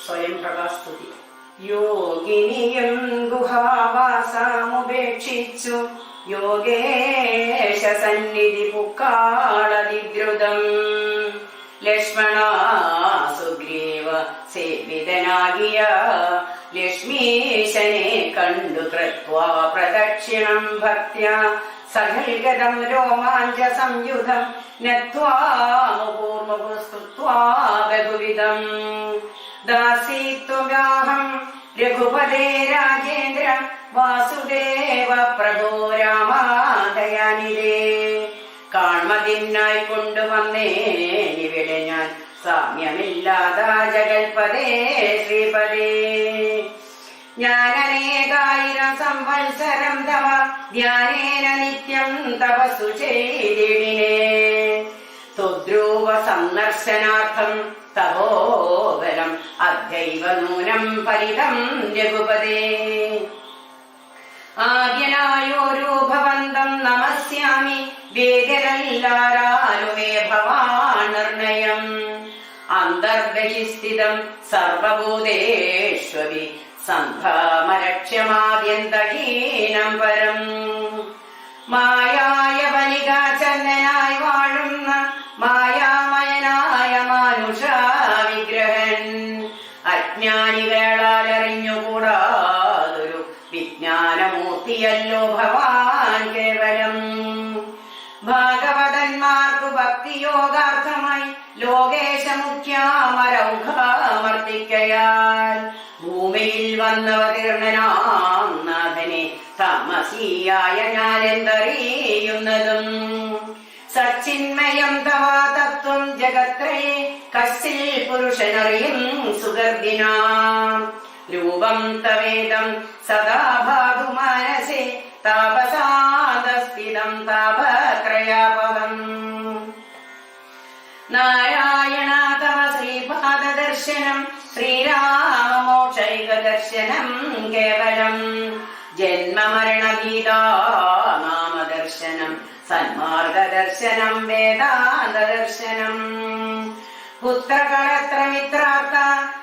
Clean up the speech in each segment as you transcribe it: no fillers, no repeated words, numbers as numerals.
സ്വയം പ്രകാസ്തുതി. യോഗിനിയും ഗുഹാവാസമുപേക്ഷിച്ചു യോഗേശ സന്നിധി പുക്കാളതിദ്രുതം. ലക്ഷ്മണ സുഗ്രീവ സേവിതനാകിയ ലക്ഷ്മീശനെ കണ്ടു കൃത്വാ പ്രദക്ഷിണം ഭക്ത്യാ സകൽഗതം രോമാഞ്ച സംയുധം നത്വാമുപൂർവസ്തുത്വാ ബഹുവിധം. ദാസീത്വഗാഹം രഘുപതേ രാജേന്ദ്ര വാസുദേവ പ്രഭോ രാമാദയാനിരേ. കാൺമതിനായി കൊണ്ടുവന്നേനിവിടെ ഞാൻ സാമ്യമില്ലാത ജഗൽപദേ ശ്രീപദേ. ഞാനനേകായിരം സംവത്സരം തവ ധ്യാനേന നിത്യം തപസ്സു ചെയ്തിടിനേ. ത്വദ്രൂപ സന്ദർശനാർത്ഥം തപോബലം അദ്യൈവ നൂനം പരിതം രഘുപദേ. ആദ്യനായോരോ ഭവന്തം നമസ്യാമി വേദരല്ലാരാലുമേ ഭവാൻ നിർണയം. അന്തർബഹിസ്ഥിതം സർവഭൂതേഷ്വപി സന്ധാമലക്ഷ്യമാദ്യന്തഹീനം പരം. മായായ വനികാചന്ദനായി വാഴുന്ന മായാമയനായ മാനുഷ വിഗ്രഹൻ. അജ്ഞാനികളാൽ അറിഞ്ഞുകൂടാതൊരു വിജ്ഞാനമൂർത്തിയല്ലോ ഭവാൻ കേവലം. ഭാഗവതന്മാർക്കു ഭക്തിയോഗാർത്ഥമായി ലോകേശമുഖ്യാമരൗഘമർത്തിക്കയാൽ ഭൂമിയിൽ വന്നവതീർണനാം നാഥനെ താമസിയായ ഞാനെന്തറിയുന്നതും. സച്ചിന്മയം തവാ തത്വം ജഗത്രയെ കശ്ചിൽ പുരുഷനറിയും സുഗർദിനാം. രൂപം തവേദം സദാ ഭാതു മനസേ താപസാദസ്ഥിതം താപത്രയാപഹം. നാരായണ തവ ശ്രീപാദദർശനം ശ്രീരാമമോക്ഷൈക ദർശനം കേവലം. ജന്മമരണഭീതാ നാമദർശനം സന്മാർഗദർശനം വേദാന്തദർശനം. പുത്രകളത്രമിത്രാർത്ഥ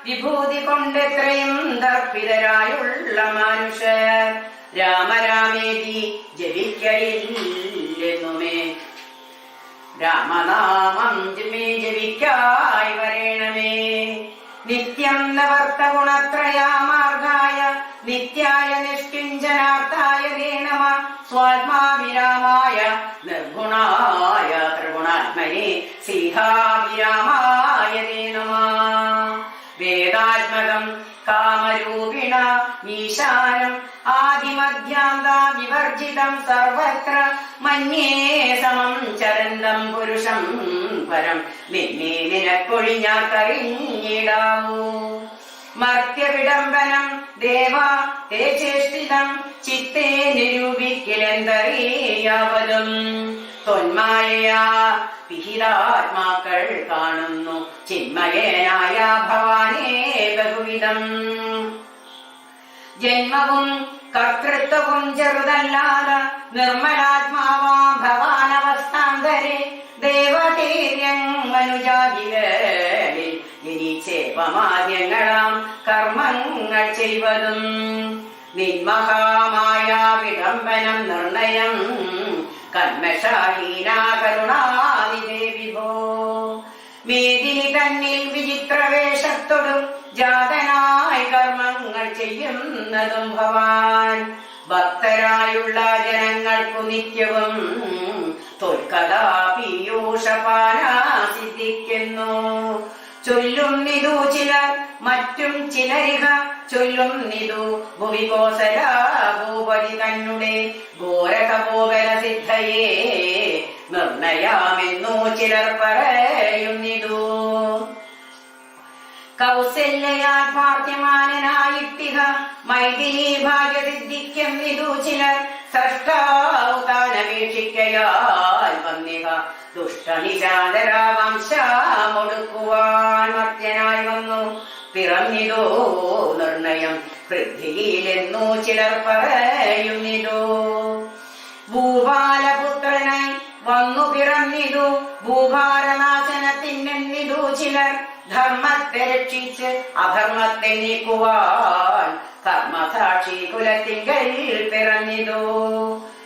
വിഭൂതി കൊണ്ടെത്രയും ദർപ്പിതരായുള്ള മനുഷ്യർ രാമരാമേതി ജപിക്കയില്ലെന്നുമേ. രാമനാമം ജപിക്കായി വരേണമേ. നിത്യം നവർത്തഗുണത്രയാമാർഗായ നിത്യായ നിഷ്കിഞ്ചനാർത്ഥായ നമ. സ്വാത്മാഭിരാമായ നിർഗുണായ ത്രിഗുണാത്മനെ സീതാഭിരാമായ നമ. വേദാത്മകം കാമരൂപിണ ഈശാനം ആദിമധ്യാന്താ വിവർജിതം സർവത്ര മന്യേ സമം ചരന്തം പുരുഷം പരം. നിന്നെ നിനക്കൊഴിഞ്ഞാർക്കറിഞ്ഞിടാവൂ. മർത്യവിടംബനം ദേവാ തേ ചേഷ്ടിതം ചിത്തേ നിരൂപിക്കിലെന്തറിയാവതും. തൊന്മായയാ വിഹിതാത്മാക്കൾ കാണുന്നു ചിന്മയനായ ഭവാനേ ബഹുവിധം. ജന്മവും കർത്തൃത്വവും ചെറുതല്ലാതെ നിർമ്മലാത്മാവാം ഭവാനവസ്ഥാന്തരെ. ദേവതീര്യം മനുജാതികളിൽ ഇനി ചേവമാദ്യങ്ങളാം കർമ്മങ്ങൾ ചെയ്വതും. നിന്മഹാമായ വിടംബനം നിർണയം കന്മഷഹീനാ കരുണാനിധേ വിഭോ. വേദിനി തന്നിൽ വിചിത്രവേഷത്തോടും ജാതനായി കർമ്മങ്ങൾ ചെയ്യുന്നതും ഭവാൻ. ഭക്തരായുള്ള ജനങ്ങൾക്കു നിത്യവും തൊൽക്കഥാ പീയൂഷപാന സിദ്ധിക്കുന്നു. ചൊല്ലുന്നിതു ചിലർ മറ്റും ചിലരിഹ ചൊല്ലുന്നിതു ഭുവി കോസല ഭൂപതി തന്നെ ഘോരതപോബല സിദ്ധയെ നിർണയാമെന്നു ചിലർ പറയുന്നിതു. കൗസല്യയാൽ പാർത്ഥ്യമാനായിട്ടിഹ മൈഥിലി ഭാഗ്യസിദ്ധിക്കുന്നിതു ചിലർ. സ്രഷ്ടാവതാനപേക്ഷിക്കയാൽ വന്നിഹ ദുഷ്ടനിശാചര വംശമൊടുക്കുവാൻ മർത്യനായി വന്നു പിറന്നിതോ നിർണയം പൃഥ്വിയിലെന്നു ചിലർ പറയുന്നിതോ. ഭൂപാലപുത്രനായി വന്നു പിറന്നിതു ഭൂഭാരനാശനത്തിനെന്നിതു ചിലർ ധർമ്മത്തെ രക്ഷിച്ച് അധർമ്മത്തെ നീക്കുവാൻ കർമ്മസാക്ഷി കുലത്തിങ്കൽ പിറന്നിതു.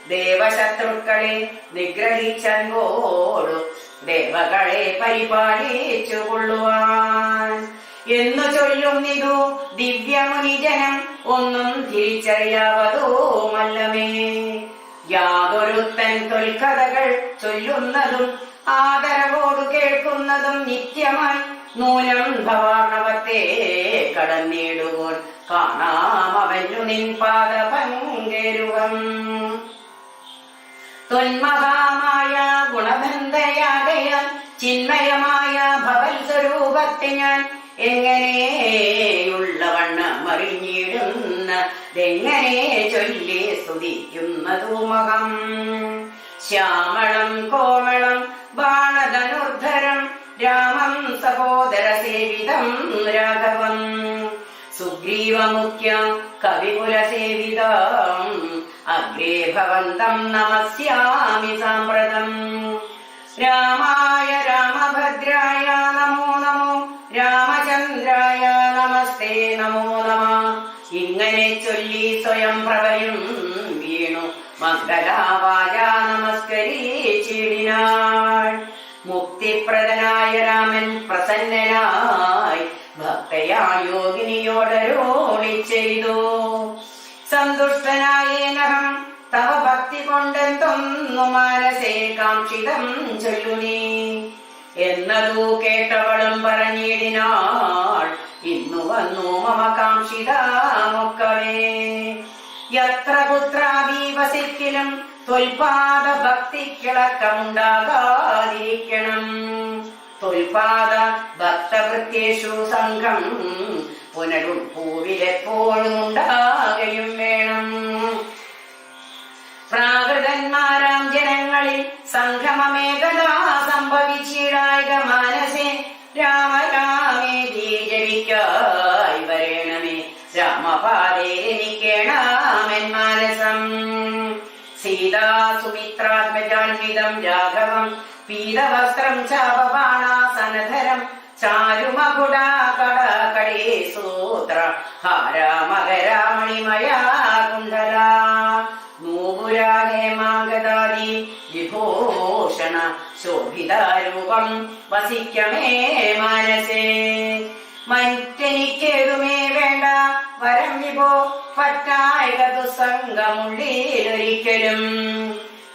ദേവശത്രുക്കളെ നിഗ്രഹിച്ചോടു ദേവകളെ പരിപാലിച്ചു കൊള്ളുവാൻ എന്നു ചൊല്ലുന്നിതു ദിവ്യമുനിജനം ഒന്നും തിരിച്ചറിയാവതുമല്ലമേ. യാതൊരുത്തൻ തൊൽക്കഥകൾ ചൊല്ലുന്നതും ആദരവോടു കേൾക്കുന്നതും നിത്യമായി നൂനം ഭവാർണവത്തെ കടന്നിടുവോൻ കാണാം അവനു നിൻ പാദ പങ്കരുവം. തൊന്മഹാമായ ഗുണബന്ധയാകയാൽ ചിന്മയമായ ഭവൽ സ്വരൂപത്തെ ഞാൻ എങ്ങനെയുള്ളവണ്ണം അറിഞ്ഞിടുന്നതെങ്ങനെ ചൊല്ലി സ്തുതിക്കുന്നതുമഹം. ശ്യാമളം കോമളം ബാണധനുർധരം രാമം സഹോദര സേവിതം രാഘവം. സുഗ്രീവമുഖ്യ കവികുല സേവിതം അഗ്രേ ഭവന്തം നമസ്യാമി സാമ്പ്രതം. രാമായ രാമഭദ്രായ നമോ നമോ രാമചന്ദ്രായ നമസ്തേ നമോ നമ. ഇങ്ങനെ ചൊല്ലി സ്വയം പ്രഭയും വീണു മംഗലാവാച നമസ്കരിച്ചിടിനാൾ. മുക്തിപ്രദനായ രാമൻ പ്രസന്നനായി ഭക്തയാ യോഗിനിയോടരോളി ചെയ്തു. സന്തുഷ്ടനായേനഹം തവ ഭക്തി കൊണ്ടെന്തൊന്നു മാനസേ കാക്ഷിതം ചൊല്ലുനീ എന്നതു കേട്ടവളും പറഞ്ഞിടിനാൾ. ഇന്നു വന്നു മമ കാക്ഷിതമൊക്കവേ. യത്ര കുത്രാഭി വസിക്കലും തൊൽപാദ ഭക്തിക്കിളക്കമുണ്ടാകാതിരിക്കണം. തൊൽപാദ ഭക്തവൃത്യേഷു സംഘം പുനരുൾപ്പൂവിലെപ്പോഴും ഉണ്ടാകുകയും വേണം. പ്രാകൃതന്മാരാം ജനങ്ങളിൽ സംഗമമേകദാ സംഭവിച്ചിടായ മാനസേ രാമരാമേതി ജപിക്കായി വരേണമേ രാമപാദേനിക്കേണമെൻ മാനസം. സീതാ സുമിത്രാത്മജാന്വിതം രാഘവം പീതവസ്ത്രം ചാപബാണാസനധരം ചാരുമകുടാ കടകടേ സൂത്ര ഹാരാമകരാമണിമയാ കുണ്ഡല നൂപുരാഗേമാഗദാദി വിഭൂഷണ ശോഭിതാരൂപം വസിക്കമേ മാനസേ. മറ്റെനിക്കേതുമേ വേണ്ട വരം വിഭോ പറ്റായകതു സംഗമുള്ളിലൊരിക്കലും.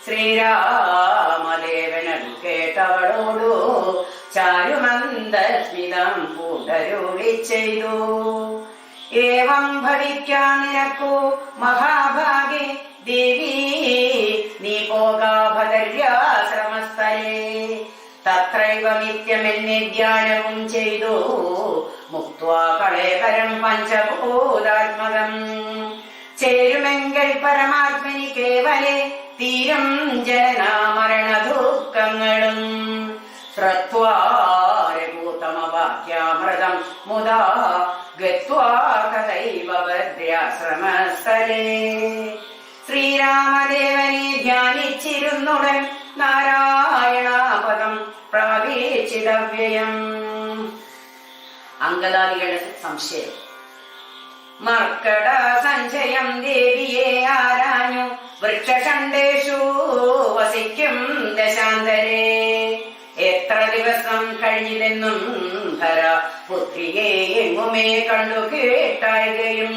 ശ്രീരാമദേവനതു കേട്ടവളോടു ചാരുമന്ദസ്മിതം പൂണ്ടരുളി ചെയ്തു. ഏവം ഭവിക്കാൻ നിനക്കു മഹാഭാഗേ ദേവി നീ പോകാ ഭദര്യാശ്രമസ്ഥലേ. തത്രൈവ നിത്യമെന്നെ ധ്യാനവും ചെയ്തു മുക്ത്വാ കളേകരം പഞ്ചഭൂതാത്മകം. ചേരുമെങ്കിൽ പരമാത്മനി കേവലേ തീരം ജനനാമരണ ദുഃഖങ്ങളും. ശ്രുത്വാരഭൂതമവാക്യാമൃതം മുദാ ഗത്വാ തഥൈവ ഭദ്രാശ്രമസ്ഥലേ. ശ്രീരാമദേവനെ ധ്യാനിച്ചിരുന്നുടൻ നാരായണാപദം പ്രാപിച്ചിതവ്യയം. അംഗദാദികളുടെ സംശയം. മർക്കട സഞ്ചയം ദേവിയെ ആരാഞ്ഞു വൃക്ഷഷണ്ടേഷു വസിക്കും ദശാന്തരേ. എത്ര ദിവസം കഴിഞ്ഞിതെന്നും ധര പുത്രിയെ എങ്ങുമേ കണ്ടു കേട്ടായുകയും.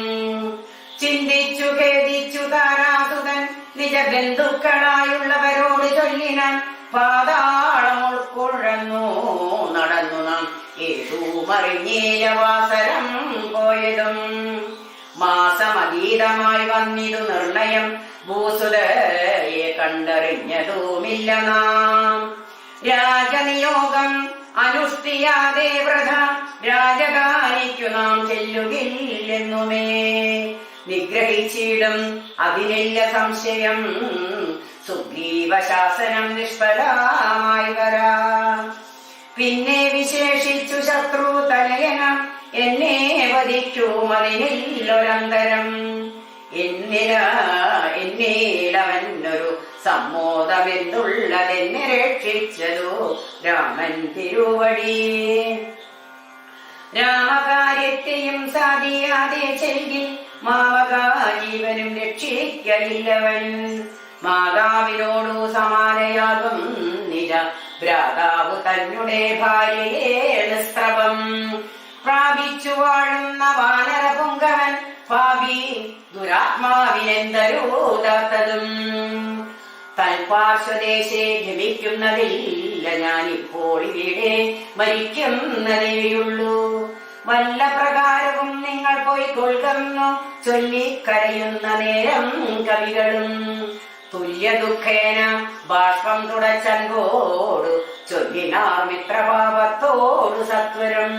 ചിന്തിച്ചു ഖേദിച്ചു താരാസുതൻ നിജ ബന്ധുക്കളായുള്ളവരോട് ചൊല്ലിനാൻ. പാതാളം ഉൾക്കൊഴന്നു നടന്നു നാം ഏതുമറിഞ്ഞീല വാസരം പോയതും. മാസമതീതമായി വന്നിതു നിർണയം ഭൂസുതയെ കണ്ടറിഞ്ഞതുമില്ല നാം. രാജനിയോഗം അനുഷ്ഠിയാതെ വ്രത രാജകാരിക്കു നാം ചെല്ലുകില്ലെന്നുമേ. നിഗ്രഹിച്ചിടും അതിനില്ല സംശയം. സുഗ്രീവ ശാസനം നിഷ്ഫലമായി വരാ. പിന്നെ വിശേഷിച്ചു ശത്രു തനയനം എന്നെ വധിക്കുമതിനില്ലൊരന്തരം. എന്നീലവനൊരു സമ്മോദമെന്നുള്ളതെന്നെ രക്ഷിച്ചതു രാമൻ തിരുവടി. രാമകാര്യത്തെയും സാധിയാതെ ചെയ്യിൽ മാമകാ ജീവനും രക്ഷിക്കയില്ലവൻ. മാതാവിനോടു സമാനയാകും നിജ ഭ്രാതാവ് തന്നെ ഭാര്യയെ നിസ്ത്രവം പ്രാപിച്ചു വാഴുന്ന വാനര പുങ്കവൻ പാപി ദുരാത്മാവിനെന്തരൂതാത്തതും. തൽപാർശ്വദേശേ ജപിക്കുന്നതില്ല ഞാനിപ്പോൾ ഇവിടെ മരിക്കുന്നതേയുള്ളൂ. വല്ല പ്രകാരവും നിങ്ങൾ പോയി കൊള്ളുന്നു ചൊല്ലിക്കരയുന്ന നേരം കവികളും തുല്യ ദുഃഖേന ബാഷ്പം തുടച്ചൻപോടു ചൊല്ലിനാർ മിത്രഭാവത്തോടു സത്വരം.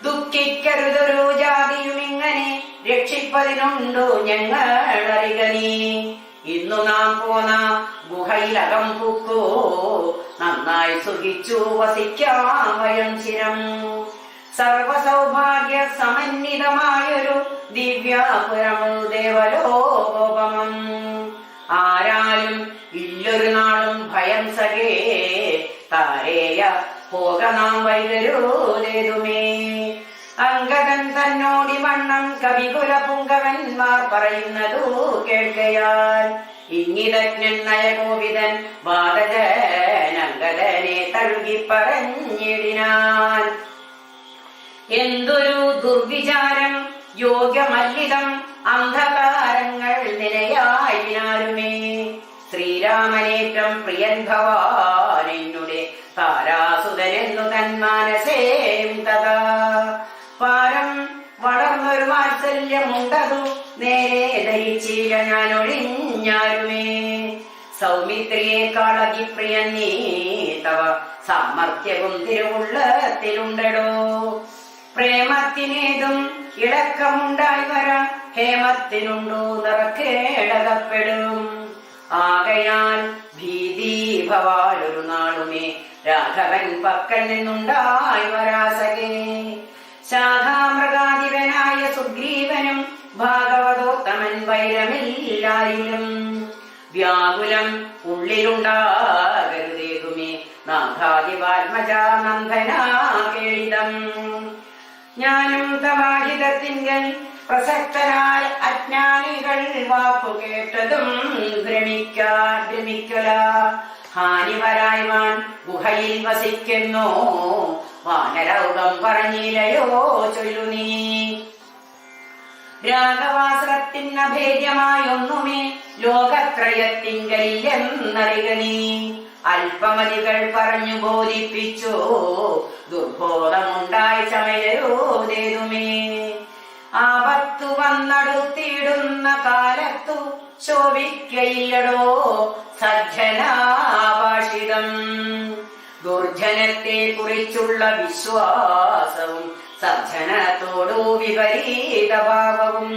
ദുഃഖിക്കരുതൊരു ജാതിയും ഇങ്ങനെ രക്ഷിപ്പതിനുണ്ടു ഞങ്ങളറികനീ. ഇന്നു നാം പോന്ന ഗുഹയിലകം പൂക്കോ നന്നായി സുഖിച്ചു വസിക്കാം വയം ചിരം. സർവസൗഭാഗ്യ സമന്വിതമായൊരു ദിവ്യാപുരമു ദേവലോകോപമം. ആരാലും ഇല്ലൊരു നാളും ഭയം സഖേ താരേയ പോക നാം വൈകരുതേതുമേ. അങ്കദൻ തന്നോടി വണ്ണം കവികുല പുങ്കവന്മാർ പറയുന്നതു കേൾക്കയാൽ ഇങ്ങിതജ്ഞൻ നയകോപിതൻ ബാധജനങ്കദനെ തഴുകി പറഞ്ഞിടിനാൻ. എന്തൊരു ദുർവിചാരം യോഗ്യമല്ലിതം അന്ധകാരങ്ങൾ നിലയായിനാരുമേ. ശ്രീരാമനേറ്റം പ്രിയൻ ഭവാൻ എന്നുടെ താരാസുതനെന്നു തന്മാനസേ തഥാ. പാരം വളർന്നൊരു വാത്സല്യമുണ്ടതു നേരെ ധരിച്ചില്ല ഞാൻ ഒഴിഞ്ഞാരുമേ. സൗമിത്രിയേക്കാളതി പ്രിയൻ നീ തവ സാമർത്ഥ്യവും തിരുവുള്ളത്തിലുണ്ടടോ. പ്രേമത്തിനേതും ഇളക്കമുണ്ടായി വരാം ഹേമത്തിനുണ്ടോ നിറക്കേടകപ്പെടും. ആകയാൽ ഭീതി ഭവാലൊരു നാളുമേ രാഘവൻ പക്കൽ നിന്നുണ്ടായി വരാസകേ. ശാഖാമൃഗാധിപനായ സുഗ്രീവനും ഭാഗവതോത്തമൻ വൈരമില്ലായിലും വ്യാകുലം ഉള്ളിലുണ്ടാകരുതേതുമേ നാഥാദിവാത്മജാനന്ദനാ കേളിതം. ഞാനും തമാഹിതത്തിങ്കൽ പ്രസക്തരായ അജ്ഞാനികൾ വാക്കു കേട്ടതും ഭ്രമിക്കല. ഹാനിവരായ്വാൻ ഗുഹയിൽ വസിക്കുന്നോ വാനരൗകം പറഞ്ഞില്ലയോ ചൊല്ലു നീ. രാഘവാസ്ത്രത്തിനഭേദ്യമായൊന്നുമേ ലോകത്രയത്തിങ്കലില്ലെന്നറിക നീ. അല്പമതികൾ പറഞ്ഞു ബോധിപ്പിച്ചോ ദുർബോധമുണ്ടായി ചമയരോതേതുമേ. ആപത്തു വന്നടുത്തിടുന്ന കാലത്തു ശോഭിക്കയില്ലടോ സജ്ജനാഭാഷിതം. ദുർജനത്തെ കുറിച്ചുള്ള വിശ്വാസവും സജ്ജനത്തോടു വിപരീതഭാവവും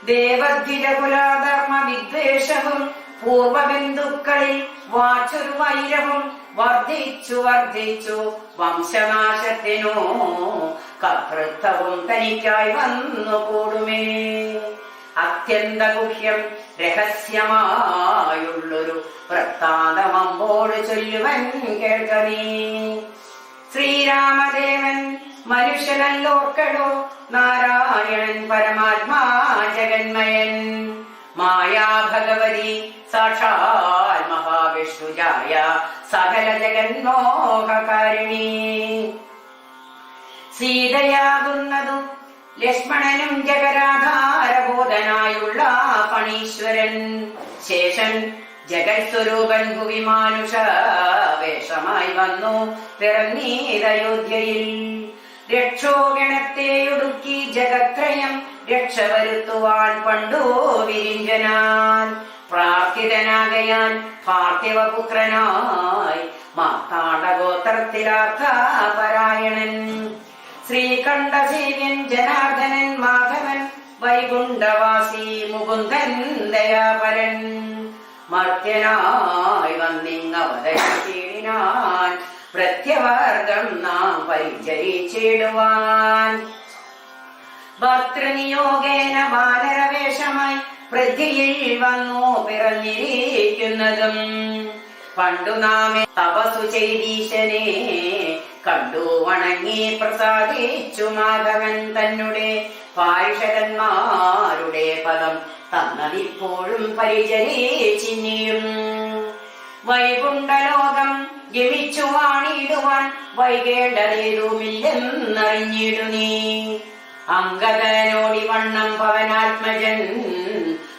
ദേവദ്വിജകുലധർമ്മ വിദ്വേഷവും പൂർവബന്ധുക്കളിൽ വാച്ചൊരു വൈരവും വർദ്ധിച്ചു വംശനാശത്തിനോ കർത്തൃത്വവും തനിക്കായി വന്നു കൂടുമേ. അത്യന്ത ഗുഹ്യം രഹസ്യമായുള്ളൊരു വൃത്താന്തമമ്പോട് ചൊല്ലുവൻ കേൾക്കനീ. ശ്രീരാമദേവൻ മനുഷ്യനല്ലോർക്കടോ നാരായണൻ പരമാത്മാ ജഗന്മയൻ. മായാ ഭഗവതി സാക്ഷാൽ മഹാവിഷ്ണുജായ സകല ജഗന്മോഹകാരിണി. സീതയാകുന്നതു ലക്ഷ്മണനും ജഗരാധാരബോധനായുള്ള ഫണീശ്വരൻ. ശേഷൻ ജഗത്സ്വരൂപൻ ഭുവി മാനുഷ വേഷമായി വന്നു പിറന്നീതയോധ്യയിൽ. രക്ഷോഗണത്തെയൊടുക്കി ജഗത്രയം രക്ഷവരുത്തുവാൻ പണ്ടോ വിരിഞ്ചനാൻ. പ്രാർത്ഥിതനാകയാൻ പാർത്ഥിവപുത്രനായി മാർത്താണ്ഡഗോത്രത്തിലാർത്ഥപരായണൻ. ശ്രീകണ്ഠസേവ്യൻ ജനാർദ്ദനൻ മാധവൻ വൈകുണ്ഠവാസി മുകുന്ദൻ ദയാപരൻ. മർത്യനായി വന്നിങ്ങവതരിച്ചിടിനാൻ പ്രത്യവർഗം നാം പരിചരിച്ചിടുവാൻ. ഭർത്തൃനിയോഗേന ബാലരവേഷമായി പൃഥ്വിയിൽ വന്നു പിറന്നിരിക്കുന്നതും പണ്ടു നാമെ തപസ്സു ചെയ്തീശനെ കണ്ടു വണങ്ങി പ്രസാദിച്ചു മാധവൻ തന്നെ പാരിഷകന്മാരുടെ പദം തന്നതിപ്പോഴും പരിചരിച്ചിനിയും. വൈകുണ്ഠലോകം ഗമിച്ചു വാണിടുവാൻ വൈകേണ്ടതേതുമില്ലെന്നറിഞ്ഞിടു നീ. അംഗദനോടി വണ്ണം പവനാത്മജൻ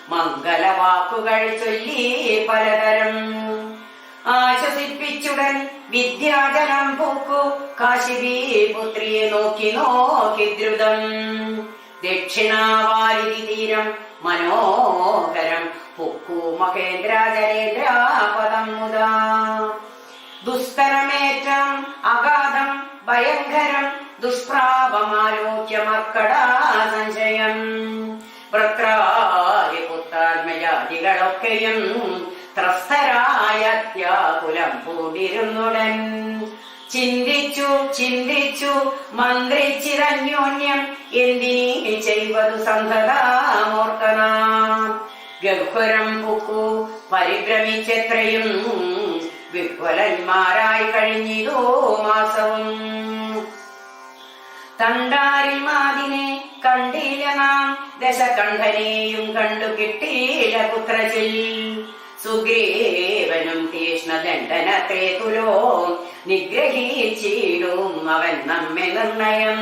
മംഗളവാക്കുകൾ ചൊല്ലി പലതരം ആശ്വസിപ്പിച്ചുടൻ വിദ്യാജനം പൂക്കു കാശിപി പുത്രിയെ നോക്കി നോക്കി ദ്രുതം. ദക്ഷിണാവാരിധി തീരം മനോഹരം പൊക്കു മഹേന്ദ്ര ജലേന്ദ്ര പദം മുതാ. ദുസ്തരമേറ്റം അഗാധം ഭയങ്കരം ദുഷ്പ്രാപമാലോക്യമർക്കടാ സംശയം. വൃത്രാദിപുത്രാത്മജാതികളൊക്കെയും ത്രസ്തരായ ത്യാകുലം പൂണ്ടിരുന്നുടൻ. ചിന്തിച്ചു ചിന്തിച്ചു മന്ത്രിച്ചിരന്യോന്യം എന്തിനീ ചെയ്വതു സന്തതമോർക്കനാം. ഗഹ്വരം പൂക്കു പരിഭ്രമിച്ചെത്രയും വിഹ്വലന്മാരായി കഴിഞ്ഞിതോ മാസവും. തണ്ടാരിൽ മാതിനെ കണ്ടില്ല നാം ദശകണ്ഠനെയും കണ്ടു കിട്ടിയില്ല പുത്രചിൽ. സുഗ്രീവനും തീഷ്ണദണ്ഡനത്തെ തുലോ നിഗ്രഹിച്ചിടും അവൻ നമ്മെ നിർണയം.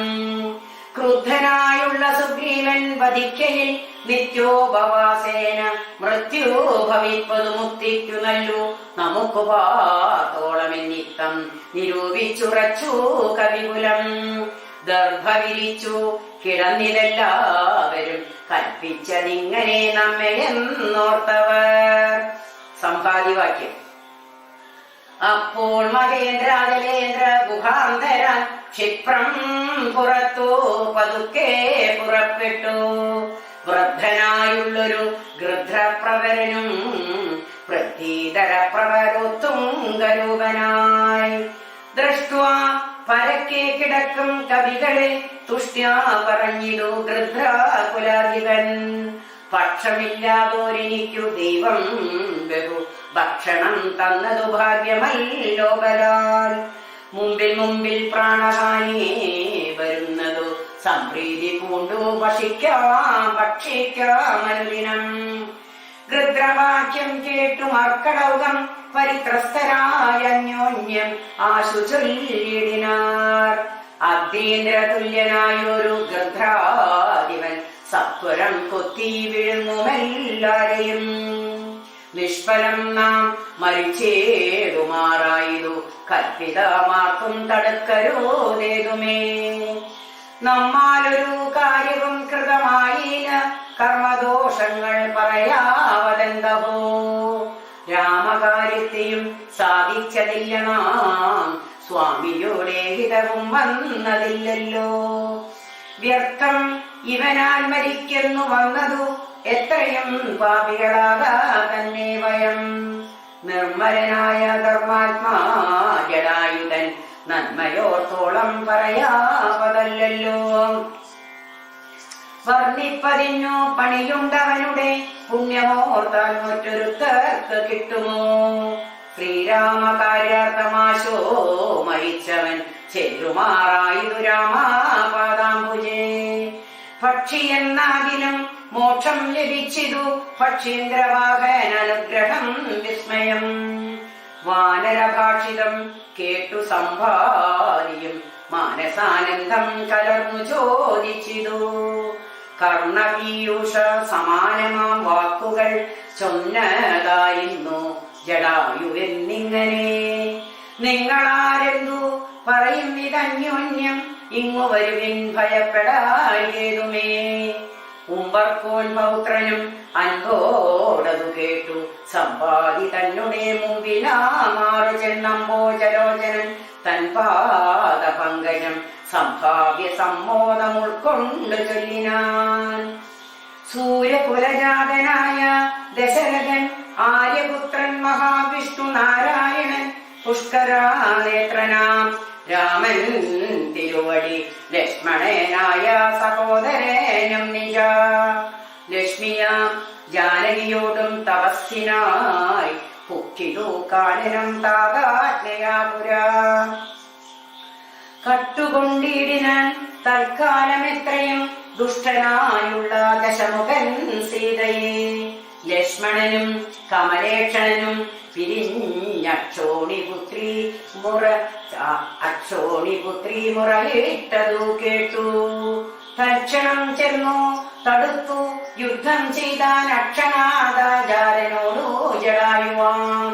ക്രുദ്ധനായുള്ള സുഗ്രീവൻ വധിക്കലിൽ നിത്യോപവാസേന മൃത്യു ഭവിപ്പതു മുക്തിക്കു നല്ലു നമുക്കു പാത്തോളമെന്നിത്തം നിരൂപിച്ചുറച്ചു കവികുലം. ദർഭ വിരിച്ചു കിടന്നിതെല്ലാവരും കൽപ്പിച്ചതിങ്ങനെ നമ്മയെന്നോർത്തവർ. സംഭാതിവാക്യം. അപ്പോൾ മഹേന്ദ്രാജലേന്ദ്ര ഗുഹാന്തരാൻ ക്ഷിപ്രം പുറത്തു പതുക്കെ പുറപ്പെട്ടു. വൃദ്ധനായുള്ളൊരു ഗൃധ്രപ്രവരനും പൃഥ്വീധര പ്രവരോത്തുംഗരൂപനായി ദൃഷ്ട്വാ പരക്കെ കിടക്കും കവികളെ തുഷ്ട്യാ പറഞ്ഞിടു ഗൃധ്രാകുലാധിപൻ. പക്ഷമില്ലാതോരെനിക്കു ദൈവം ബഹു ഭക്ഷണം തന്നതു ഭാഗ്യമല്ലോ ബലാൽ. മുമ്പിൽ മുമ്പിൽ പ്രാണഹാനി വരുന്നതു സംപ്രീതി പൂണ്ടു ഭക്ഷിക്കാം അനുദിനം. ഗൃധ്രവാക്യം കേട്ടു മർക്കടൗകം പരിത്രസ്തരായ അന്യോന്യം ആശു ചൊല്ലിടിനാർ. അദ്രീന്ദ്രതുല്യനായൊരു ഗൃധ്രാധിപൻ സത്വരം കൊത്തി വിഴുങ്ങുമെല്ലാരെയും. നിഷ്ഫലം നാം മരിച്ചേടുമാറായതു കൽപ്പിതമാർക്കും തടുക്കരുതേതുമേ. നമ്മാലൊരു കാര്യവും കൃതമായില്ല കർമ്മദോഷങ്ങൾ പറയാവതെന്തഹോ. രാമകാര്യത്തെയും സാധിച്ചതില്ല നാം സ്വാമിയുടെ ഹിതവും വന്നതില്ലല്ലോ. വ്യർത്ഥം ഇവനാൽ മരിക്കുന്നു വന്നതു എത്രയും പാപികളാകാ തന്നെ വയം. നിർമ്മലനായ ധർമാത്മാ ജടായുധൻ നന്മയോർത്തോളം പറയാവതല്ലോ. വർണ്ണിപ്പതിനു പണിയുണ്ടവനുടെ പുണ്യമോർത്താൽ മറ്റൊരുത്തർക്ക് കിട്ടുമോ. ശ്രീരാമകാര്യാർത്ഥമാശോ മരിച്ചവൻ ചെല്ലുമാറായതു രാമാപാദാംബുജേ. പക്ഷി എന്നാകിലും മോക്ഷം ലഭിച്ചിതു പക്ഷീന്ദ്രവാഹന അനുഗ്രഹം വിസ്മയം. വാനരഭാഷിതം കേട്ടു സംഭാരിയും മാനസാനന്ദം കലർന്നു ചോദിച്ചിതു. കർണപീയൂഷ സമാനമാം വാക്കുകൾ ചൊന്നതായിരുന്നു ജടായു എന്നിങ്ങനെ. നിങ്ങളാരെന്തു പറയുന്നിതന്യോന്യം ഇങ്ങു വരുവിൻ ഭയപ്പെടായേതുമേ. ഉമ്പർക്കോൻ പൗത്രനും അൻപോടതു കേട്ടു സമ്പാദി തന്നെ മുമ്പിലാമാറു ചെന്നമ്പോചലോചനൻ തൻ പാദ പങ്കജം സംഭാവ്യ സമ്മോദം ഉൾക്കൊണ്ടു ചൊല്ലിനാൻ. സൂര്യകുലജാതനായ ദശരഥൻ ആര്യപുത്രൻ മഹാവിഷ്ണു നാരായണൻ പുഷ്കരാനേത്രനാം രാമൻ തിരുവടി ലക്ഷ്മണനായ സഹോദരനും നിജ. ലക്ഷ്മിയാം ജാനകിയോടും തപസ്സിനായി പുക്കിതു കാനനം താതാജ്ഞയാപുരാ. കട്ടുകൊണ്ടിടിനാൻ തൽക്കാലം എത്രയും ദുഷ്ടനായുള്ള ദശമുഖൻ സീതയെ ലക്ഷ്മണനും കമലേക്ഷണനും പിരിഞ്ഞക്ഷോണിപുത്രി മുറയിട്ടതു കേട്ടു. തൽക്ഷണം ചെന്നു തടുത്തു യുദ്ധം ചെയ്താൻ അക്ഷണാദാചാരനോടു ജടായുവാം.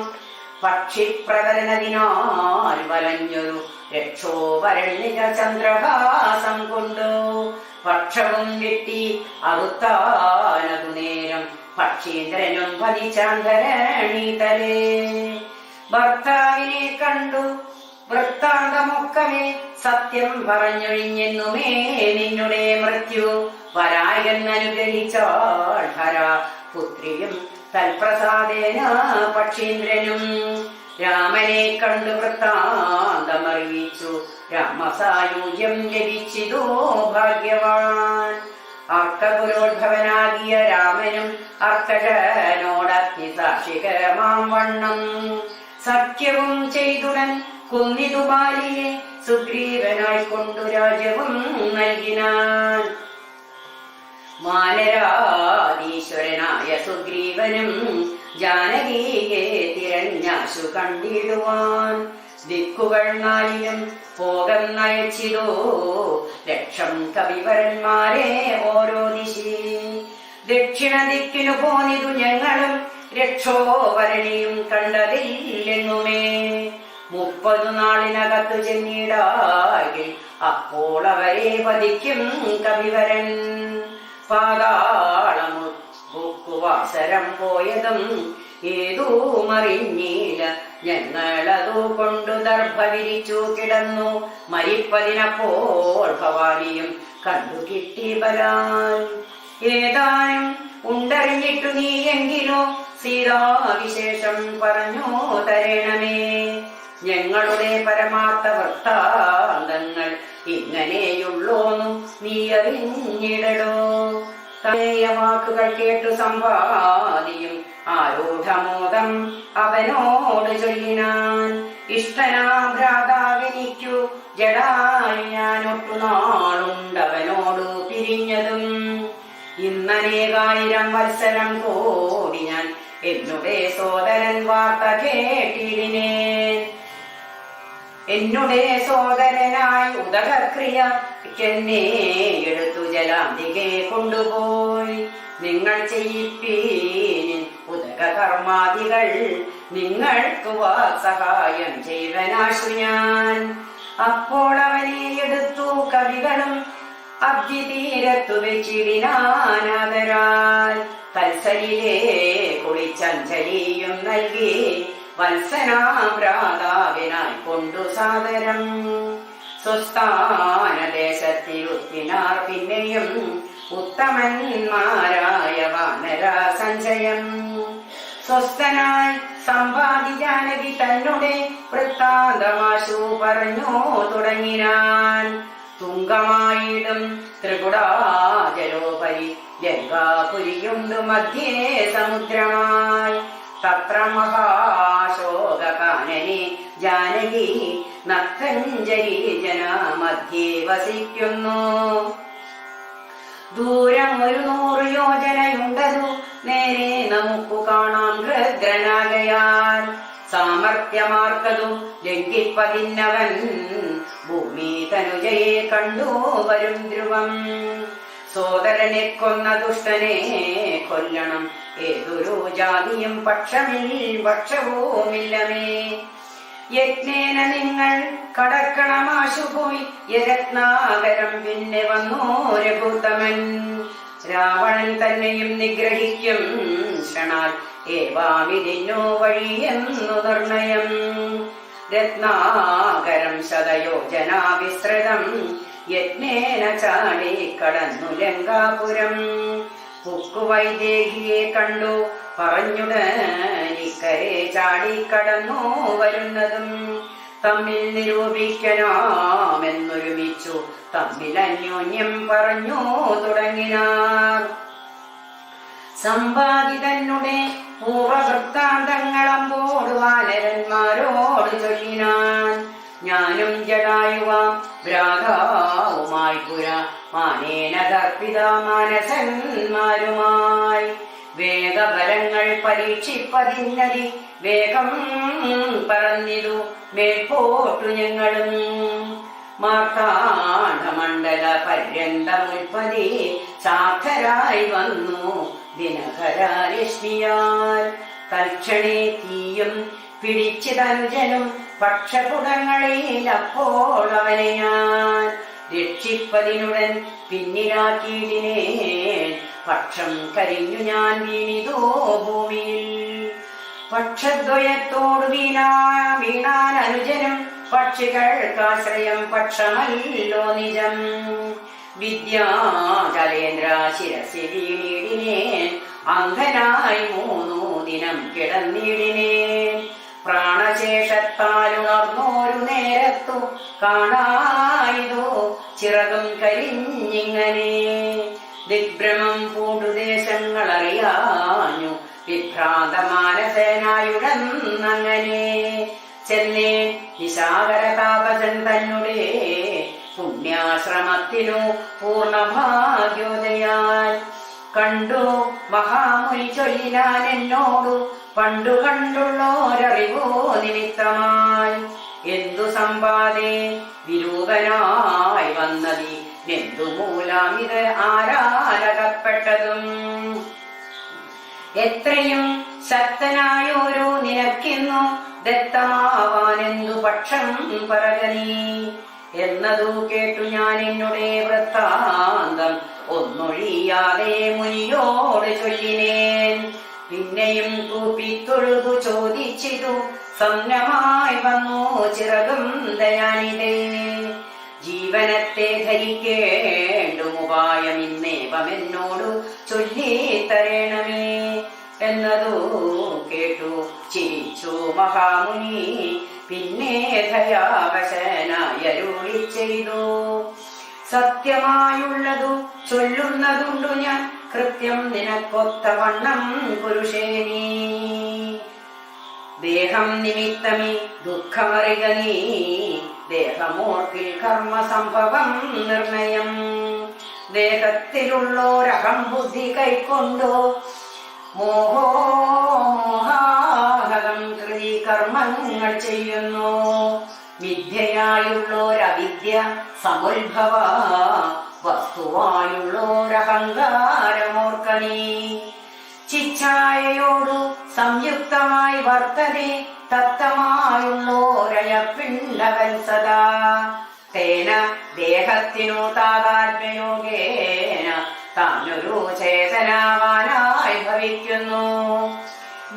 പക്ഷിപ്രകലനതിനാൽ വലഞ്ഞൊരു രക്ഷോവരണ്യ ചന്ദ്രഹാസം കൊണ്ടു പക്ഷവും വെട്ടി അറുത്താനതു നേരം പക്ഷീന്ദ്രനും പതിച്ചാന്തരണീതലേ. ഭർത്താവിനെ കണ്ടു വൃത്താന്തമൊക്കമേ സത്യം പറഞ്ഞൊഴിഞ്ഞെന്നുമേ നിന്നുടെ മൃത്യു വരായെന്നനുഗ്രഹിച്ചാൾ ധരാ പുത്രിയും തൽപ്രസാദേന പക്ഷീന്ദ്രനും. രാമനെ കണ്ടു വൃത്താന്തമറിയിച്ചു രാമസായൂജ്യം ലഭിച്ചിതോ ഭാഗ്യവാൻ. അർക്കപുരോദ്ഭവനാകിയ രാമനും അർക്കജനോടഗ്നി സാക്ഷികരമാം വണ്ണം സഖ്യവും ചെയ്തുടൻ കുന്നിതു ബാലിയെ സുഗ്രീവനായി കൊണ്ടു രാജ്യവും നൽകിനാൻ. മാനരാധീശ്വരനായ സുഗ്രീവനും ജാനകിയെ തിരഞ്ഞാശു കണ്ടിടുവാൻ ദിക്കുകൾ നാലിലും പോകന്നയച്ചിതോ ലക്ഷം കവിവരന്മാരെ ഓരോ ദിശി. ദക്ഷിണ ദിക്കിനു പോന്നിതു ഞങ്ങളും രക്ഷോവരണിയും കണ്ടതില്ലെന്നുമേ. 30 നാളിനകത്തു ചെന്നിടാകിൽ അപ്പോൾ അവരെ വധിക്കും കവിവരൻ. പാതാളമു ബുക്കുവാസരം പോയതും ഏതൂ മറിഞ്ഞീല ഞങ്ങളതു കൊണ്ടു ദർഭ വിരിച്ചു കിടന്നു മരിപ്പതിനപ്പോൾ ഭവാനിയും കണ്ടു കിട്ടി ബലാൽ. ഏതാനും ഉണ്ടറിഞ്ഞിട്ടു നീ എങ്കിലോ സീതാവിശേഷം പറഞ്ഞു തരണമേ. ഞങ്ങളുടെ പരമാർത്ഥ വൃത്താന്തങ്ങൾ ഇങ്ങനെയുള്ളോന്നു നീ അറിഞ്ഞിടടോ. തനേയ വാക്കുകൾ കേട്ടു സമ്പാദിയും ആരൂഢമോദം അവനോട് ചൊല്ലിനാൻ. ഇഷ്ടനാം ഭ്രാതാവിനിക്കു ജടായു ഞാനൊട്ടു നാളുണ്ടവനോടു പിരിഞ്ഞതും. ഇന്നനേകായിരം വത്സരം കൂടി ഞാൻ എന്നുടെ സോദരൻ വാർത്ത കേട്ടിടിനേൻ. എന്നുടെ സോദരനായി ഉദകക്രിയ എന്നെ എടുത്തു ജലാന്തികെ കൊണ്ടുപോയി. നിങ്ങൾ ചെയ്യിപ്പീൻ ഉദക കർമാദികൾ നിങ്ങൾക്ക് സഹായം ചെയ്വനാശു ഞാൻ. അപ്പോൾ അവനെ എടുത്തു കവികളും അബ്ജി തീരത്തു വെച്ചിടിനാനാദരാൽ. തൽസലിലെ കുളിച്ചഞ്ജലിയും നൽകി വത്സനാഭ്രാതാവിനായി കൊണ്ടു സാദരം. സ്വസ്ഥാനദേശത്തിരുത്തിനാർ പിന്നെയും ഉത്തമന്മാരായ വാനര സഞ്ചയം. സ്വസ്ഥനായി സമ്പാദി ജാനകി തന്നെ വൃത്താന്തമാശു പറഞ്ഞു തുടങ്ങിനാൻ. തുങ്കമായിടും ത്രികുടാജലോപരി ലങ്കാപുരിയുണ്ടു മധ്യേ സമുദ്രമായി. തത്ര മഹാശോകാനനെ ജാനകി നക്തഞ്ജലി ജന മധ്യേ വസിക്കുന്നു. ദൂരം 100 യോജനയുണ്ടതു നേരെ നമുക്കു കാണാം രുദ്രനാകയാൽ. സാമർത്ഥ്യമാർക്കതു ലംഘിപ്പതിന്നവൻ ഭൂമി തനുജയെ കണ്ടു വരും ധ്രുവം. സോദരനെ കൊന്ന ദുഷ്ടനെ കൊല്ലണം ഏതൊരു ജാതിയും പക്ഷവുമില്ലമേ. യജ്ഞേന നിങ്ങൾ കടക്കണമാശു പോയി യരത്നാകരം പിന്നെ വന്നു രഘുത്തമൻ. രാവണൻ തന്നെയും നിഗ്രഹിക്കും ക്ഷണാൽ ഏവാമിതിന്നു വഴിയെന്നു നിർണയം. രത്നാകരം ശതയോജനാ വിസ്തൃതം യജ്ഞേന ചാടി കടന്നു ലങ്കാപുരം. പുക്കുവൈദേഹിയെ കണ്ടു പറഞ്ഞുടനിക്കരെ ചാടിക്കടന്നു വരുന്നതും തമ്മിൽ നിരൂപിക്കണമെന്നൊരുമിച്ചു തമ്മിൽ അന്യോന്യം പറഞ്ഞു തുടങ്ങിനാർ. സമ്പാദിതന്നുടെ പൂർവവൃത്താന്തങ്ങളമ്പോട് വാനരന്മാരോട് ചൊല്ലിനാൻ. ഞാനും ജടായുവാം ഭ്രാതാവുമായി പുര മാനേന ദർപ്പിത മാനസന്മാരുമായി വേഗബലങ്ങൾ പരീക്ഷിപ്പതിന്നതി വേഗം പറന്നിതു മേൽപോട്ടു ഞങ്ങളും. മാർത്താണ്ഡമണ്ഡല പര്യന്തമുൽപ്പതി സാർത്ഥരായി വന്നു ദിനകരരശ്മിയാൽ. തൽക്ഷണേ തീയും പിടിച്ചിതനുജനും പക്ഷപുടങ്ങളിൽ അപ്പോൾ അവനെ ഞാൻ രക്ഷിപ്പതിനുടൻ പിന്നിലാക്കിയിടിനേ. പക്ഷം കരിഞ്ഞു ഞാൻ വീണിതോ ഭൂമിയിൽ. പക്ഷദ്വയത്തോടു വീണാൻ അനുജനും പക്ഷികൾക്കാശ്രയം പക്ഷമല്ലോ നിജം. വിദ്യാചലേന്ദ്ര ശിരസി വീണിടിനേൻ അന്ധനായി 3 ദിനം കിടന്നിടിനേൻ. പ്രാണശേഷത്താലുണർന്നോരു നേരത്തു കാണായിതോ ചിറകും കരിഞ്ഞിങ്ങനെ. ദിഗ്ഭ്രമം പൂണ്ടുദേശങ്ങൾ അറിയാഞ്ഞു വിഭ്രാന്ത മാനസേനായുടന്നങ്ങനെ. ചെന്നേ നിശാകര താപസൻ തന്നെ പുണ്യാശ്രമത്തിനു പൂർണ്ണഭാഗ്യോദയാൽ. കണ്ടു മഹാമുനി ചൊല്ലിനാൻ എന്നോടു പണ്ടു കണ്ടുള്ളോരറിവോ നിമിത്തമായി. എന്തു സമ്പാദേ വിരൂപനായി വന്നതി എന്തു മൂലാമിത് ആരാലകപ്പെട്ടതും. എത്രയും ശക്തനായോരോ നിനക്കിന്നു ദത്തമാവാനെന്തു പക്ഷം പറകനീ എന്നതു കേട്ടു ഞാൻ എന്നുടെ വൃത്താന്തം ഒന്നൊഴിയാതെ മുനിയോട് ചൊല്ലിനേൻ. പിന്നെയും കൂപ്പിത്തൊഴുതു ചോദിച്ചിതു സംനമായി വന്നു ചിറകും ദയാനിതേ. ജീവനത്തെ ധരിക്കേണ്ടുമുപായം ഇന്നേവമെന്നോടു ചൊല്ലിത്തരേണമേ എന്നതു കേട്ടു ചിരിച്ചു മഹാമുനി. പിന്നെ ദയാവശനായരുളി ചെയ്തു. സത്യമായുള്ളതു ചൊല്ലുന്നതുണ്ടു ഞാൻ കൃത്യം നിനക്കൊത്ത വണ്ണം പുരുഷേനീ. ദേഹം നിമിത്തമീ ദുഃഖമറിക നീ ദേഹമോർക്കിൽ കർമ്മസംഭവം നിർണയം. ദേഹത്തിലുള്ളോരഹം ബുദ്ധി കൈക്കൊണ്ടോ മോഹാഹകം കൃതി കർമ്മങ്ങൾ ചെയ്യുന്നു. മിഥ്യയായുള്ളോരവിദ്യ സമുത്ഭവ വസ്തുവായുള്ളോരഹങ്കാരമോർക്കണീ. ചിച്ഛായയോടു സംയുക്തമായി വർത്തതേ തത്തമായുള്ളോരയപ്പിണ്ടവൻ സദാ. തേന ദേഹത്തിനു താതാത്മ്യയോഗേന താനൊരു ചേതനാവാനായി ഭവിക്കുന്നു.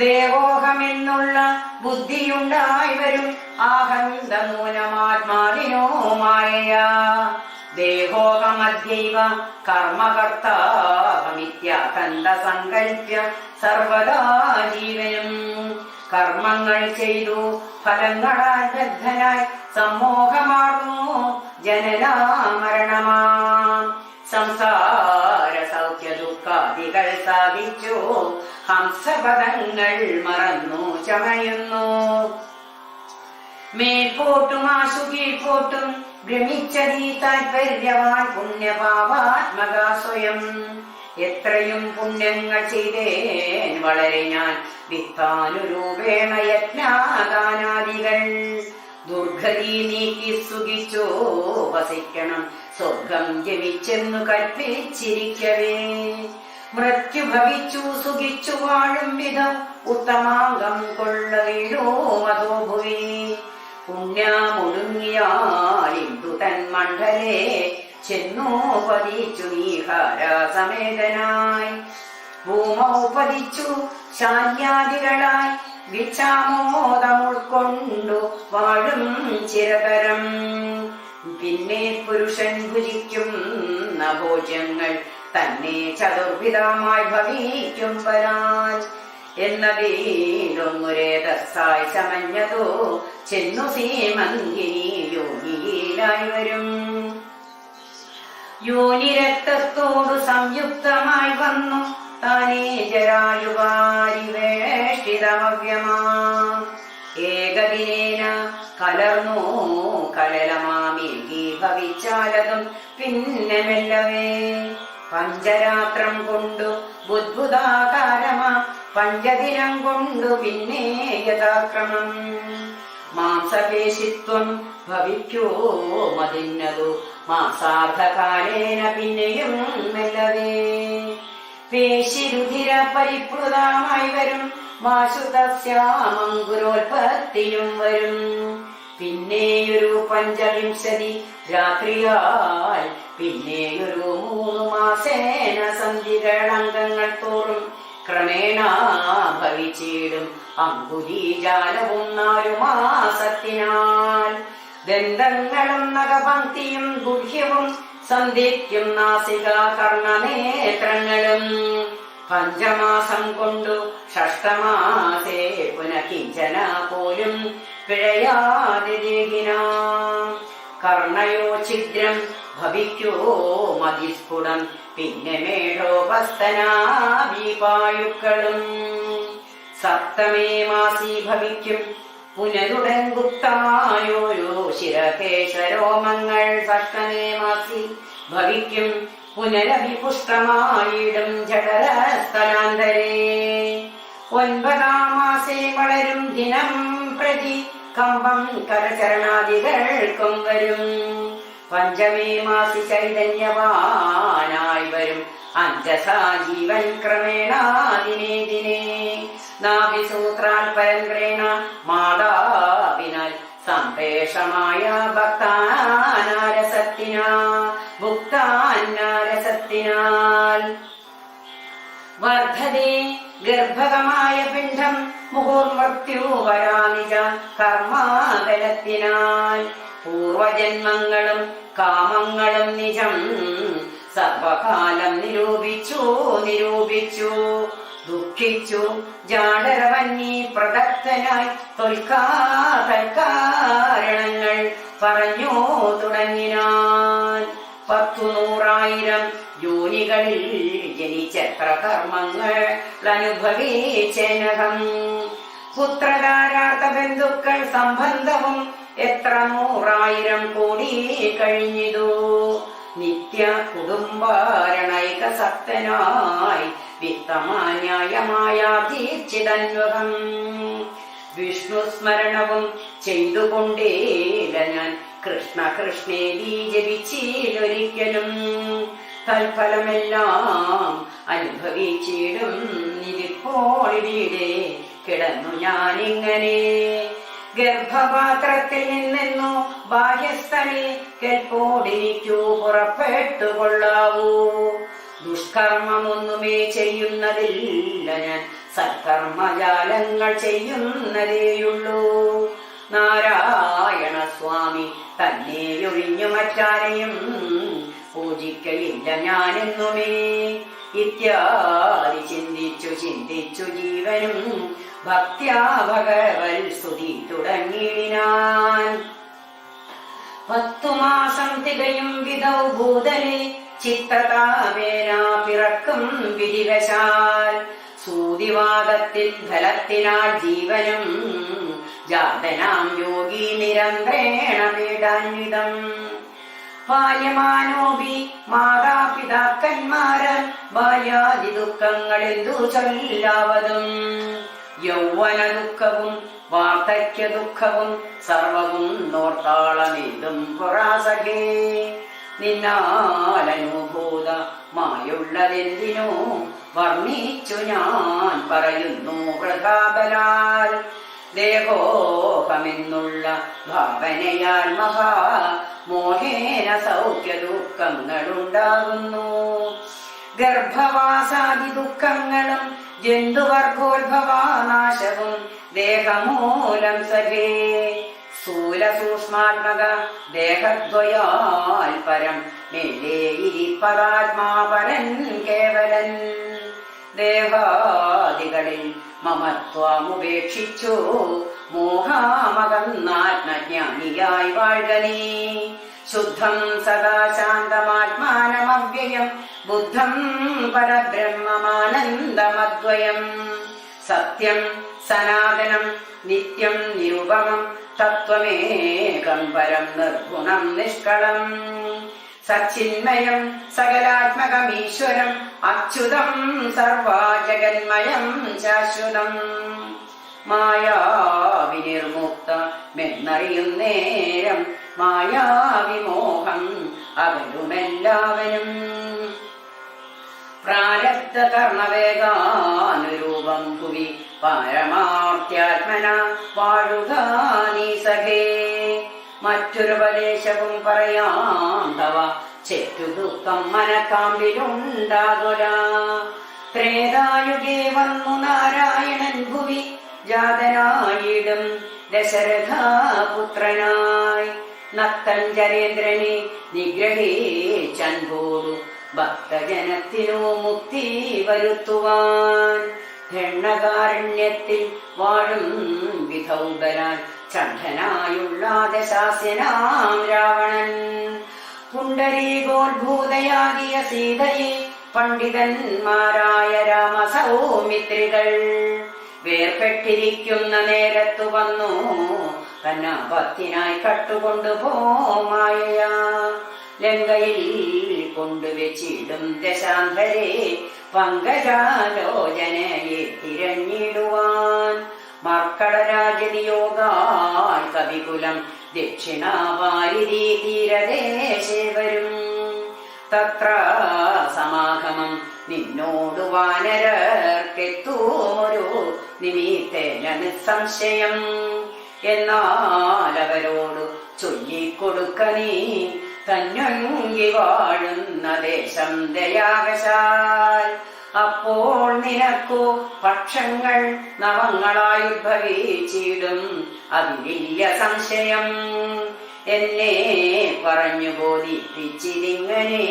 ദേവോഹമെന്നുള്ള ബുദ്ധിയുണ്ടായി വരും ആഹന്ത നൂനമാത്മാവിനോ മായയാ. ദേഹോഹമദ്യൈവ കർമ്മകർത്താഹമിത്യാഹന്ത സങ്കല്പ്യ സർവദാ ജീവനും. കർമ്മങ്ങൾ ചെയ്തു ഫലങ്ങളാൽ ബദ്ധനായി സമ്മോഹമാർന്നു ജനനാമരണമാം. സംസാര സൗഖ്യ ദുഃഖാദികൾ സാധിച്ചു ഹംസപദങ്ങൾ മറന്നു ചമയുന്നു. മേൽപോട്ടും ആശു കീഴ്പോട്ടും ഭ്രമിച്ചതീ താൽപര്യവാൻ പുണ്യപാപാത്മക സ്വയം. എത്രയും പുണ്യങ്ങൾ ചെയ്തേൻ വളരെ ഞാൻ വിത്താനുരൂപേണ യജ്ഞാദാനാദികൾ. ദുർഗതി നീക്കി സുഖിച്ചോ വസിക്കണം സ്വർഗം ജപിച്ചെന്നു കൽപ്പിച്ചിരിക്കവേ. മൃത്യു ഭവിച്ചു സുഖിച്ചു വാഴും വിധം ഉത്തമാംഗം കൊള്ള വീഴോ മധോഭുവി. പുണ്യമൊടുങ്ങിയാലിന്തു തൻ മണ്ഡലേ ചെന്നോ പതിച്ചു നീഹാരസമേതനായി. ഭൂമൗ പതിച്ചു ശാന്യാദികളായി വിച്ഛാമോദം ഉൾക്കൊണ്ടു വാഴും ചിരതരം. പിന്നെ പുരുഷൻ ഭുജിക്കുന്ന ഭോജ്യങ്ങൾ തന്നെ ചതുർവിധമായി ഭവിക്കുമ്പരാൽ. എന്നതിലൊന്നുരേതസ്സായി ചമഞ്ഞതോ ചെന്നു സീമന്തിനി യോഗിയിലായി വരും. യോനിരക്തത്തോടു സംയുക്തമായി വന്നു താനേ ജരായുകാരിവേഷ്ടിതമവ്യമാ ഏകദിനേന കലർന്നു കലലമാമേകി ഭവിച്ചാലതും പിന്നെ മെല്ലവേ പഞ്ചരാത്രം കൊണ്ടു ബുദ്ബുദാകാരമാ പഞ്ചദിനം കൊണ്ടു പിന്നെ യഥാക്രമം മാംസപേശിത്വം ഭവിക്കോ മതിന്നതു മാസാർദ്ധകാലേന പിന്നെയും മെല്ലവേ പേശിരുധിര പരിപ്ലുതമായി വരും വാസുതസ്യാമങ്കുരോത്പത്തിയും വരും പിന്നെയൊരു പഞ്ചവിംശതി രാത്രിയാൽ പിന്നെയൊരു 3 മാസേന സന്ധികളംഗങ്ങൾ തോറും ക്രമേണ ഭവിച്ചിടും അങ്കുലീജാലവും 4 മാസത്തിനാൽ ദന്തങ്ങളും നഖപംക്തിയും ഗുഹ്യവും സന്ധിക്കും നാസിക കർണനേത്രങ്ങളും പഞ്ചമാസം കൊണ്ടു ഷഷ്ടമാസേ പുനഃകിഞ്ചന പോലും പിഴയാതെ കർണയോ ഛിദ്രം ഭവിക്കോ മതിസ്ഫുടം പിന്നെ മേഘോപസ്തനാഭിപായുക്കളും സപ്തമേ മാസി ഭവിക്കും പുനരുടൻ ഗുപ്തമായോരോ ശിരകേശരോമങ്ങൾ ഷഷ്ടമേ മാസി ഭവിക്കും പുനരഭിപുഷ്ടമായിടും ജഠരസ്ഥലാന്തരേ 9-ാം മാസേ വളരും ദിനം പ്രതി കമ്പം കരചരണാദികൾക്കും വരും പഞ്ചമേ മാസി ചൈതന്യവാനായി വരും അഞ്ജസാ ജീവൻ ക്രമേണ ദിനേ ദിനേ നാഭിസൂത്രാൽ പരംക്രേണ മാതാവിനാൽ സംപ്രേഷമായ ഭുക്താന്നാരസത്തിനാൽ വർദ്ധതേ ഗർഭകമായ പിണ്ഡം മുഹൂർമൃത്യു വരാനിജ കർമാബലത്തിനാൽ പൂർവജന്മങ്ങളും കാമങ്ങളും നിജം സർവകാലം നിരൂപിച്ചു ദുഃഖിച്ചു ജാഡരവന്നി പ്രദത്തനായി തൽക്കാരണങ്ങൾ പറഞ്ഞു തുടങ്ങിനാൻ 100,000 യോനികളിൽ ജനിച്ചെത്ര കർമ്മങ്ങൾ അനുഭവിച്ചനകം പുത്രകാരാർത്ഥ ബന്ധുക്കൾ സംബന്ധവും എത്ര 100,000 കോടി കഴിഞ്ഞിതു നിത്യ കുടുംബാരണൈക സപ്തനായി വിത്തമാന്യായമായ ദീക്ഷിതന്വകം വിഷ്ണു സ്മരണവും ചെയ്തുകൊണ്ടേല ഞാൻ കൃഷ്ണ കൃഷ്ണേദി ജപിച്ചിലൊരിക്കലും തൽഫലമെല്ലാം അനുഭവിച്ചിടും നിരിപ്പോൾ വീടേ കിടന്നു ഞാനിങ്ങനെ ഗർഭപാത്രത്തിൽ നിന്നെന്നു ബാഹ്യസ്ഥലിൽ കെൽപ്പോടിരിക്കൂ പുറപ്പെട്ടുകൊള്ളാവൂ ദുഷ്കർമ്മമൊന്നുമേ ചെയ്യുന്നതില്ല ഞാൻ സത്കർമ്മജാലങ്ങൾ ചെയ്യുന്നതേയുള്ളൂ നാരായണ സ്വാമി തന്നെയൊഴിഞ്ഞു മറ്റാരെയും പൂജിക്കയില്ല ഞാനെന്നുമേ ഇത്യാദി ചിന്തിച്ചു ജീവനും ഭക്ത്യാ ഭഗവൽ സ്തുതി തുടങ്ങിയിടിനാൻ 10 മാസം തികയും വിധൗ ഭൂതലെ ചിത്തതാപേന പിറക്കും വിധിവശാൽ സൂതിവാദത്തിൽ ഫലത്തിനാൽ ജീവനും ജാതനാം യോഗി നിരന്തരേണ പീഡാന്വിതം പായമാനോപി മാതാപിതാക്കന്മാരാൽ ബാല്യാദി ദുഃഖങ്ങളെന്തു ചൊല്ലാവതും യൗവന ദുഃഖവും വാർദ്ധക്യ ദുഃഖവും സർവവും നോർത്താളമേതും പുറാസഖേ നിന്നാലനുഭൂതമായുള്ളതെന്തിനോ വർണ്ണിച്ചു ഞാൻ പറയുന്നു വൃഥാബലാൽ ദേഹോഹമെന്നുള്ള ഭാവനയാൽ മഹാമോഹേന സൗഖ്യ ദുഃഖങ്ങളുണ്ടാകുന്നു ഗർഭവാസാദി ദുഃഖങ്ങളും ജന്തുവർഗോത്ഭവാനാശവും ദേഹമൂലം സഖേ സ്ഥൂലസൂക്ഷ്മാത്മക ദേഹദ്വയാൽ പരം മേലേ ഇരിപ്പതാത്മാപരൻ കേവലൻ ദേഹാദികളിൽ മമത്വമുപേക്ഷിച്ചു മോഹാമകന്നാത്മജ്ഞാനിയായി വാഴ്കനീ ശുദ്ധം സദാ ശാന്തമാത്മാനമവ്യയം ബുദ്ധം പരബ്രഹ്മമാനന്ദമദ്വയം സത്യം സനാതനം നിത്യം നിരുപമം തത്വമേകം പരം നിർഗുണം നിഷ്കളം സച്ചിന്മയം സകലാത്മകമീശ്വരം അച്യുതം സർവജഗന്മയം ശാശ്വതം മായാവിനിർമുക്തമെന്നറിയും നേരം മായാവിമോഹം അകലുമെല്ലാവരും പ്രാരബ്ധ കർണവേഗാനുരൂപം ഭുവി പാരമാർത്യാത്മന വാഴുക നീ സഖേ മറ്റൊരുപദേശവും പറയാന്തവ ചെറ്റു ദുഃഖം മനക്കാമ്പിലുണ്ടാകുല ത്രേതായുഗേ വന്നു നാരായണൻ ഭുവി ജാതനായിടും ദശരഥപുത്രനായി നക്തഞ്ചരേന്ദ്രനെ നിഗ്രഹിച്ചൻപോടു ഭക്തജനത്തിനു മുക്തി വരുത്തുവാൻ ധരണകാരണ്യത്തിൽ വാഴും വിധൗബലാൻ ചണ്ഡനായുള്ള ദശാസ്യനാം രാവണൻ പുണ്ടരീകോദ്ഭൂതയാകിയ സീതയെ പണ്ഡിതന്മാരായ രാമസൗമിത്രികൾ വേർപെട്ടിരിക്കുന്ന നേരത്തു വന്നു കന്നാപത്തിനായി കട്ടുകൊണ്ടുപോമായ ലങ്കയിൽ കൊണ്ടുവച്ചിടും ദശാന്തരെ പങ്കജാലോചനയെ തിരഞ്ഞിടുവാൻ മർക്കടരാജനിയോഗാൽ കവികുലം ദക്ഷിണാവാരിധി തീരദേശേ വരും തത്ര സമാഗമം നിന്നോടു വാനരർക്കെത്തൂരു നിമിത്തേന നിസ്സംശയം എന്നാൽ അവരോടു ചൊല്ലിക്കൊടുക്ക നീ തന്നൊങ്കി വാഴുന്ന ദേശം ദയാവശാൽ അപ്പോൾ നിനക്കു പക്ഷങ്ങൾ നവങ്ങളായുദ്ഭവിച്ചിടും അതിലില്ല സംശയം എന്നെ പറഞ്ഞു ബോധിപ്പിച്ചിരിങ്ങനെ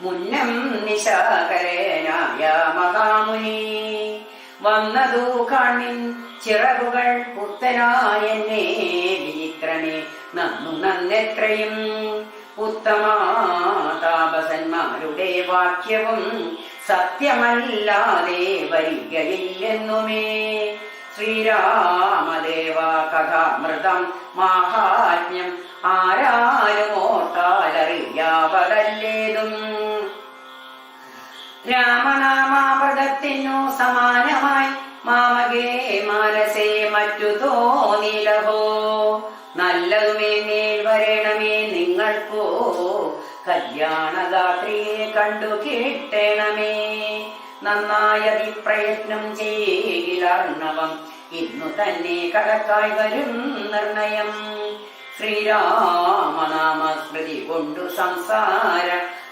മുന്നം നിശാകരനായ മഹാമുനി വന്നതു കാണിൻ ചിറകുകൾ പുത്തനായെന്നെ വിചിത്രനെ നന്നു നന്നെത്രയും ഉത്തമാതാപസന്മാരുടെ വാക്യവും സത്യമല്ലാതെ വരികയില്ലെന്നുമേ ശ്രീരാമദേവ കഥാമൃതം മാഹാത്മ്യം ആരാരും ഓർത്താലറിയാവതല്ലേതും രാമനാമാമൃതത്തിനു സമാനമായി മാമകേ മാനസേ മറ്റു തോന്നിലഹോ നല്ലതുമേന്മേൽ വരണമേ നിങ്ങൾക്കോ കല്യാണഗാത്രിയെ കണ്ടു കിട്ടണമേ നന്നായതി പ്രയത്നം ചെയ്യിലർണവം ഇന്നു തന്നെ കടക്കായി വരും നിർണയം ശ്രീരാമനാമ സ്മൃതി കൊണ്ടു സംസാര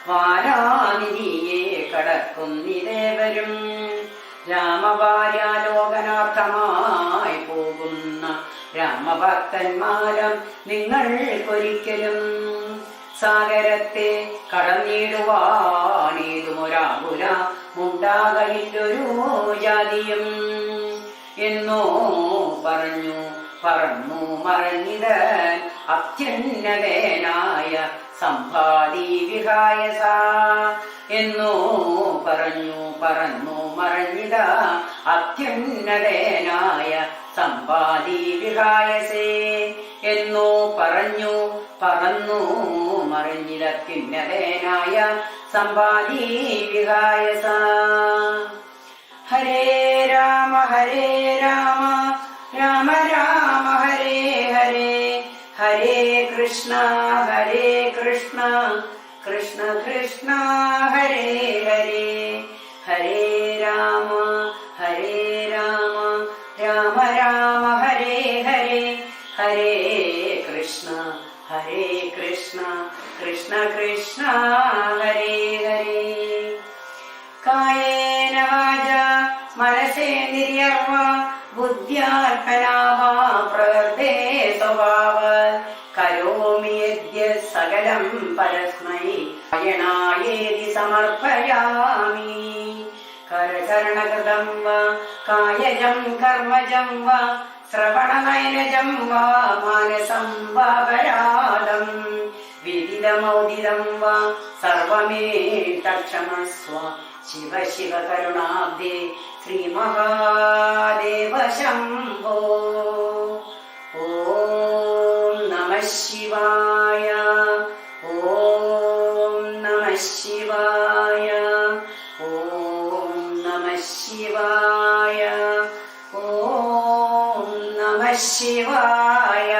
വാരാനിധിയെ കടക്കുന്നിതേവരും രാമഭാര്യാലോകനാർത്ഥമായി പോകുന്ന രാമഭക്തന്മാരം നിങ്ങൾക്കൊരിക്കലും സാഗരത്തെ കടന്നിടുവാണേതുമൊരാകുല മുണ്ടാകയില്ലൊരു ജാതിയും എന്നോ പറഞ്ഞു പറന്നു മറഞ്ഞിത് അത്യുന്നതനായ സമ്പാദി വിഹായസ എന്നോ പറഞ്ഞു പറന്നു മറഞ്ഞിത അത്യുന്നതനായ സമ്പാദി വിഹായസേ എന്നോ പറഞ്ഞു പറന്നു മറിഞ്ഞിലത്യുന്നതനായ സമ്പാദി വിഹായസ ഹരേ രാമ രാമ രാമ ഹരേ ഹരേ ഹരേ കൃഷ്ണ കൃഷ്ണ കൃഷ്ണ ഹരേ ഹരേ ഹരേ രാമ രാമ രാമ ഹരേ ഹരേ ഹരേ കൃഷ്ണ കൃഷ്ണ കൃഷ്ണ ഹരേ ഹരേ കായേന വാചാ മനസേന്ദ്രിയർവ ബുദ്ധ്യാത്മനാ വാ പ്രവൃത്തേ സ്വഭാവാത് കരോമി യദ്യ സകലം പരസ്മൈ നാരായണായേതി സമർപ്പയാമി കരചരണകൃതം വാ കായജം കർമ്മജം വാ ശ്രവണനയനജം വാ മാനസം വാ പരാദം വിദിതമൗദിതം വാ സർവമേതക്ഷമസ്വ ശിവ ശിവ കരുണാബ്ദേ ശ്രീമഹാദേവ ശംഭോ. ഓം നമഃ ശിവായ. ഓം നമഃ ശിവായ. ഓം നമഃ ശിവായ. ഓം നമഃ ശിവായ.